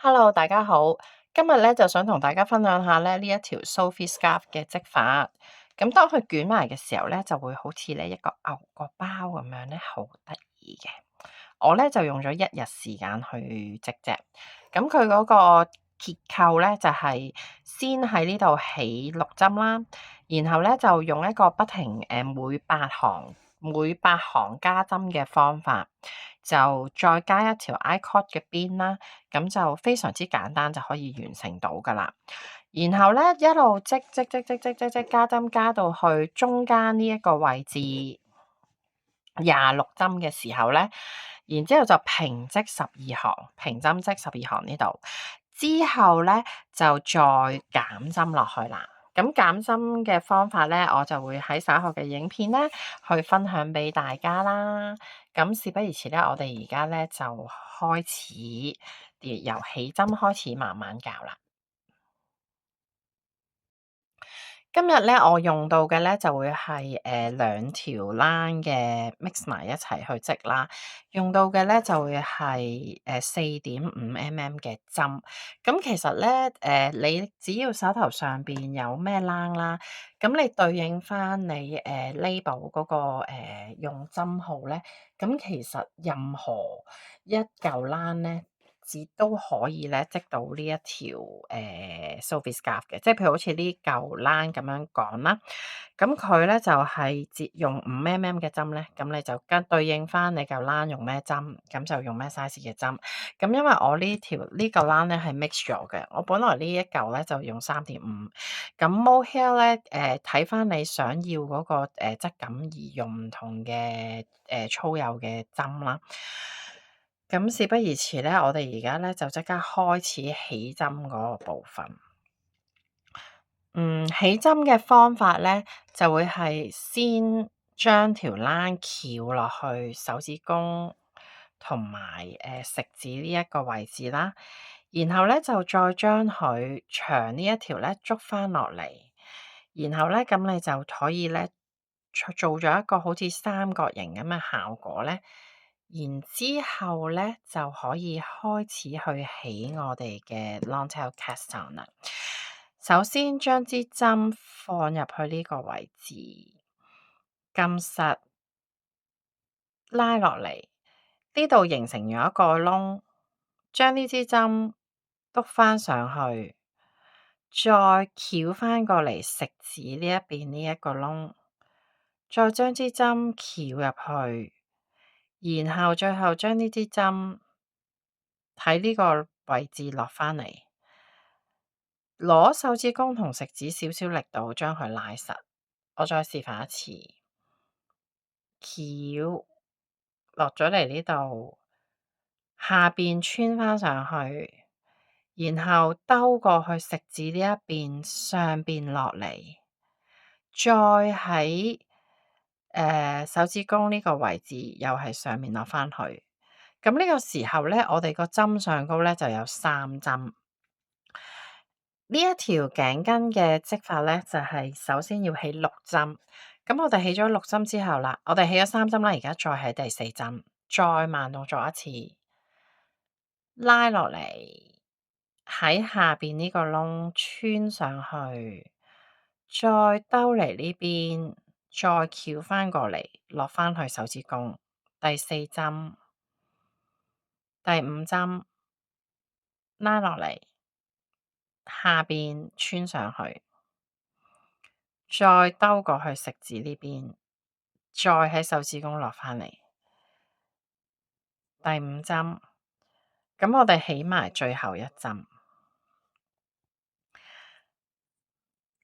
Hello，大家好。今日咧就想同大家分享下咧呢一條 Sophie Scarf 嘅織法。咁當佢捲埋嘅時候咧，就會好似咧一個牛角包咁樣咧，好得意嘅。我咧就用咗一日時間去織啫。咁佢嗰個結構咧就係先喺呢度起6針啦，然後咧就用一個不停每8行加針嘅方法，就再加一條 I-cord 嘅邊啦，咁就非常之簡單就可以完成到噶啦。然後咧一路織加針加到去中間呢一個位置26針嘅時候咧，然之後就平織12行，平針織12行呢度，之後咧就再減針落去啦。咁減針嘅方法咧，我就會喺稍後嘅影片咧去分享俾大家啦。咁事不宜遲咧，我哋而家咧就開始由起針開始慢慢教啦。今日咧，我用到嘅咧就會係兩條 line 嘅 mix 埋一齊去織啦。用到嘅咧就會係4.5mm 嘅針。咁其實咧你只要手頭上邊有咩冷啦，咁你對應翻你label 嗰個用針號咧，咁其實任何一嚿冷咧，都可以咧織到呢一條Sophie Scarf 嘅，即係譬如好似呢嚿冷咁樣講啦，咁佢咧就係用5mm嘅針咧，咁你就跟對應翻你嚿冷用咩針，咁就用咩 size 嘅針。咁因為我呢嚿冷咧係 mix 咗嘅，我本來呢一嚿咧就用3.5，咁 mohair 咧睇翻你想要嗰個質感而用唔同嘅粗幼嘅針啦。咁事不宜遲咧，我哋而家咧就即刻開始起針嗰個部分。起針嘅方法咧，就會係先將條冷翹落去手指公同埋食指呢一個位置啦，然後咧就再將佢長呢一條咧捉翻落嚟，然後咧咁你就可以咧做咗一個好似三角形咁嘅效果咧。然之後咧，就可以開始去起我哋嘅 long tail cast on 啦。首先將支針放入去呢個位置，撳實，拉落嚟，呢度形成咗一個窿，將呢支針篤翻上去，再翹翻過嚟食指呢一邊呢一個窿，再將支針翹入去。然後最後將呢支針喺呢個位置落返嚟，攞手指公同食指少少力度將佢拉實。我再示範一次，翹落咗嚟呢度，下邊穿返上去，然後兜過去食指呢一邊，上邊落嚟，再喺手指公呢個位置又係上面落返去。咁呢個時候咧，我哋個針上高咧就有3針。呢一條頸巾嘅織法咧，就係首先要起6針。咁我哋起咗6針之後啦，我哋起咗3針啦，而家再起第4針，再慢動作一次，拉落嚟，喺下邊呢個窿穿上去，再兜嚟呢邊，再翹翻過嚟，落翻去手指公，第4針。第5針拉落嚟，下邊穿上去，再兜過去食指呢邊，再喺手指公落返嚟。第5針，咁我哋起埋最後一針。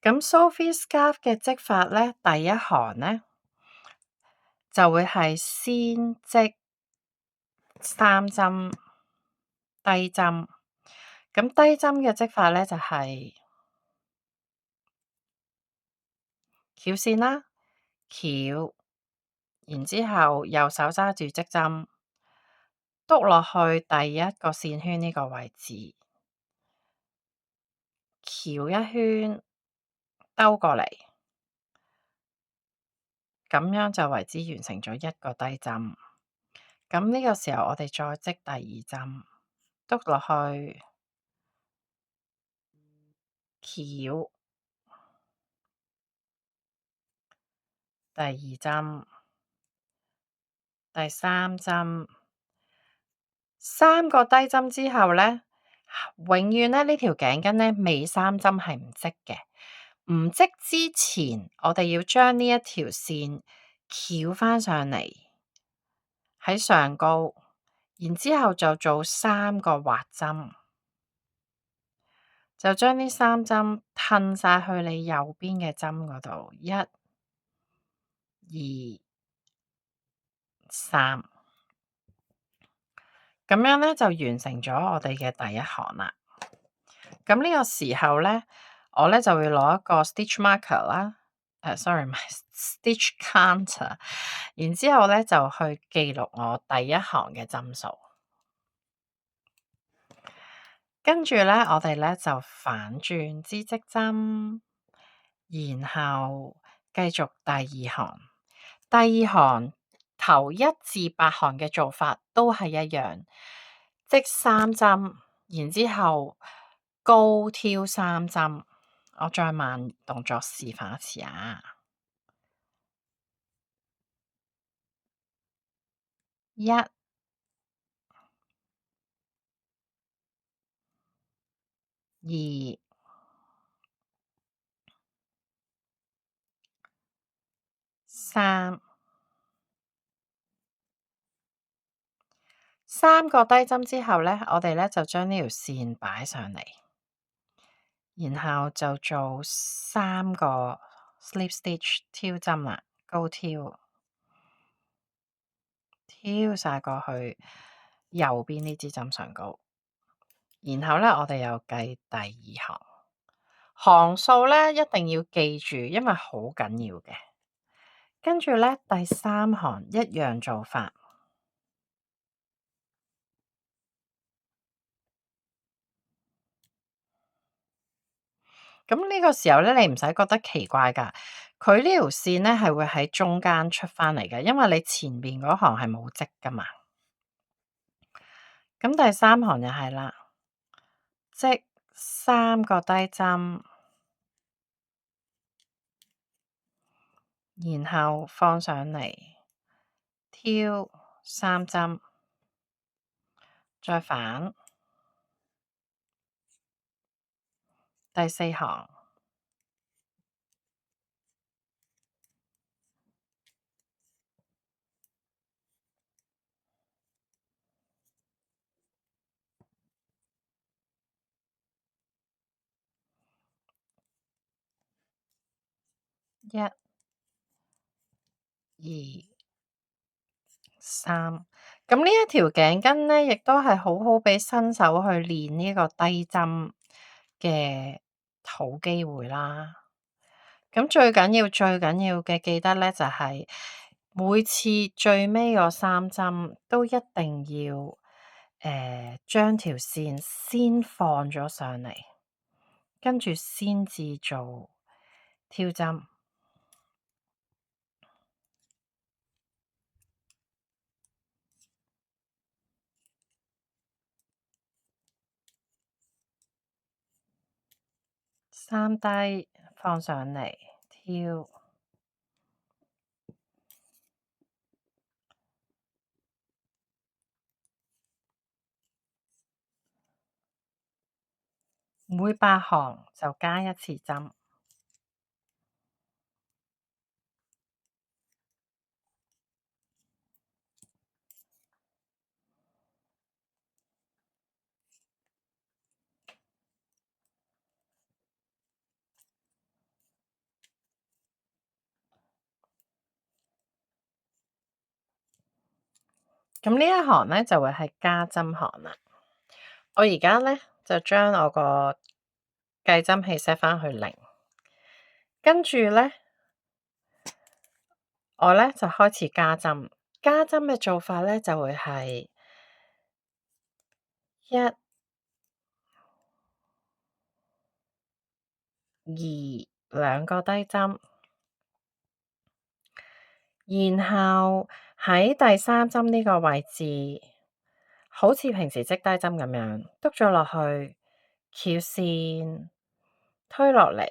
咁 Sophie Scarf 嘅織法咧，第一行咧就會係先織3針低針。咁低針嘅織法咧就係翹線啦，翹，然之後右手揸住織針，篤落去第一個線圈呢個位置，翹一圈，兜過嚟，咁樣就為之完成咗一個低針。咁呢個時候我哋再織第2針，篤落去。翹，第二針，第三針。3個低針之後呢，永遠呢條頸巾呢尾3針係唔織嘅。唔織之前，我哋要將呢一條線翹返上嚟喺上高，然之後就做3個滑針，就將呢3針褪晒去你右邊嘅針嗰度，1、2、3。咁樣呢就完成咗我哋嘅第一行啦。咁呢個時候呢，我呢就會攞一個 stitch marker 啦，sorry 唔係 stitch counter，然之後呢就去記錄我第一行嘅針數。跟住呢，我哋呢就反轉支織針，然後繼續第二行。第二行頭1至8行嘅做法都係一樣，織3針，然之後高挑3針。我再慢動作示範一次啊！1、2、3。3個低針之後呢，我哋呢就將呢條線擺上嚟，然後就做3個 slip stitch 挑針啦，高挑晒過去右邊呢支針上高，然後呢，我哋又計第二行，行數呢一定要記住，因為好緊要嘅。跟住呢，第3行一樣做法。咁呢個時候呢，你唔使覺得奇怪㗎，佢呢條線呢係會喺中間出返嚟嘅，因為你前面嗰行係冇織㗎嘛。咁第3行又係啦，織3個低針，然後放上嚟，挑3針，再反。第4行。1、2、3。咁呢一條頸巾呢，亦都係好好俾新手去練呢個低針嘅好機會啦。咁最緊要嘅記得呢，就係每次最尾嗰3針都一定要將條線先放咗上嚟，跟住先至做挑針。3低放上嚟，挑。每8行就加1次針。咁呢一行呢，就會係加針行啦。我而家呢，就將我個計針器 set 返去0，跟住呢，我呢就開始加針。加針嘅做法呢，就會係1、2兩個低針，然後喺第3針呢個位置，好似平時織低針咁樣，篤咗落去，翹線，推落嚟。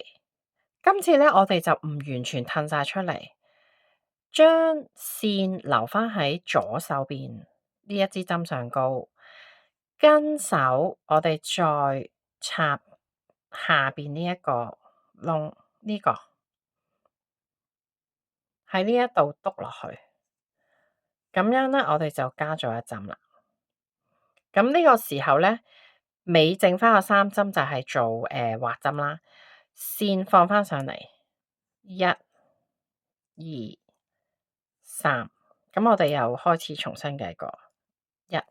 今次咧，我哋就唔完全褪晒出嚟，將線留返喺左手邊呢一支針上高，跟手我哋再插下邊呢一個窿，呢個喺呢一度篤落去，咁樣咧，我哋就加咗一針啦。咁呢個時候咧，尾剩翻個3針就係做畫針啦，線放翻上嚟，1、2、3，咁我哋又開始重新計過1。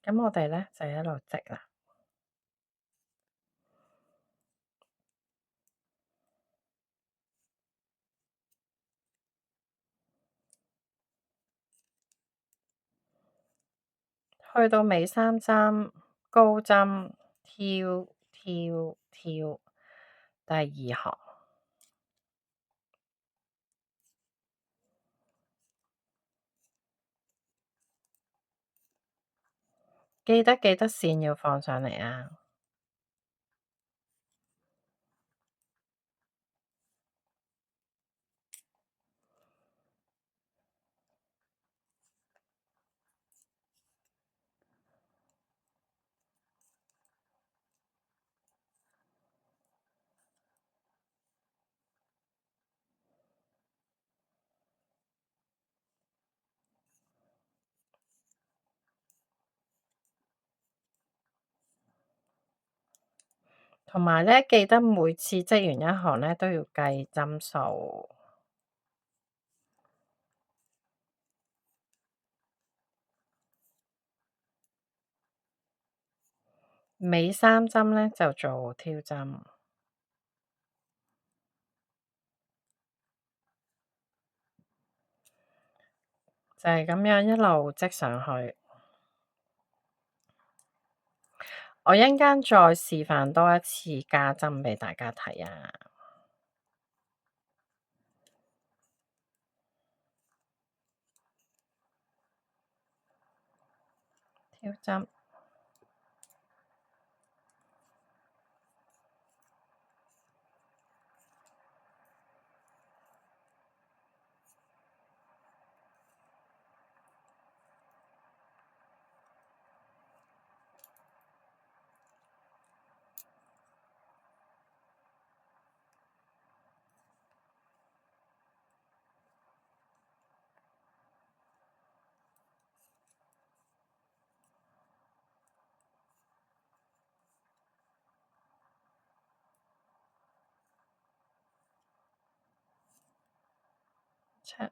咁我哋咧就一路織啦，去到尾3針高針跳跳跳第2行，記得線要放上嚟啊！同埋咧，記得每次織完一行咧都要計針數。尾3針咧就做挑針，就係咁樣一路織上去。我一陣間再示範多一次加針俾大家睇啊！挑針，7、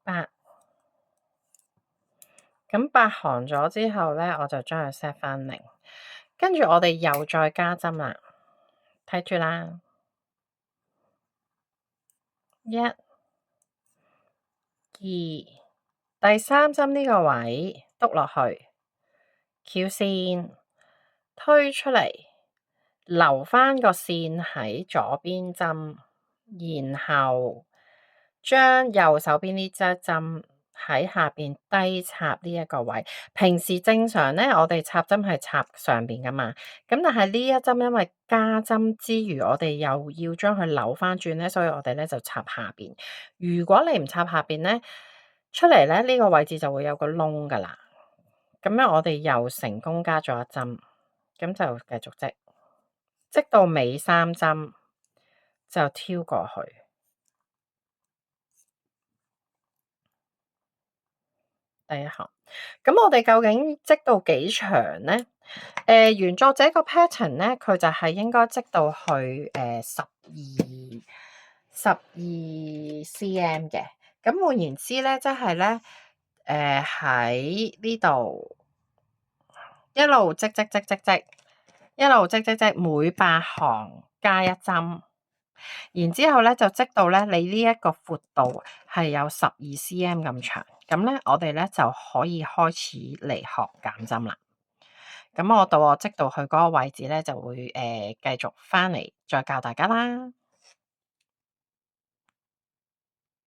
8。咁8行咗之後咧，我就將佢 set 返0，跟住我哋又再加針啦，睇住啦，1、2，第3針呢個位篤落去，翹線推出嚟，留返個線喺左邊針，然後將右手邊呢隻針喺下邊低插呢一個位。平時正常咧，我哋插針係插上邊噶嘛，咁但係呢一針因為加針之餘，我哋又要將佢扭翻轉咧，所以我哋咧就插下邊。如果你唔插下邊咧，出嚟咧呢個位置就會有個窿噶啦。咁樣我哋又成功加咗一針，咁就繼續織，織到尾3針就挑過去。第一行，咁我哋究竟織到幾長呢？原作者個 pattern 咧，佢就係應該織到去12 cm 嘅。咁換言之咧，即係咧，喺呢度一路織，一路織，每8行加一針。然之後咧就織到咧，你呢一個闊度係有12 cm 咁長，咁咧，我哋咧就可以開始嚟學減針啦。咁我到我織到去嗰個位置咧，就會繼續翻嚟再教大家啦。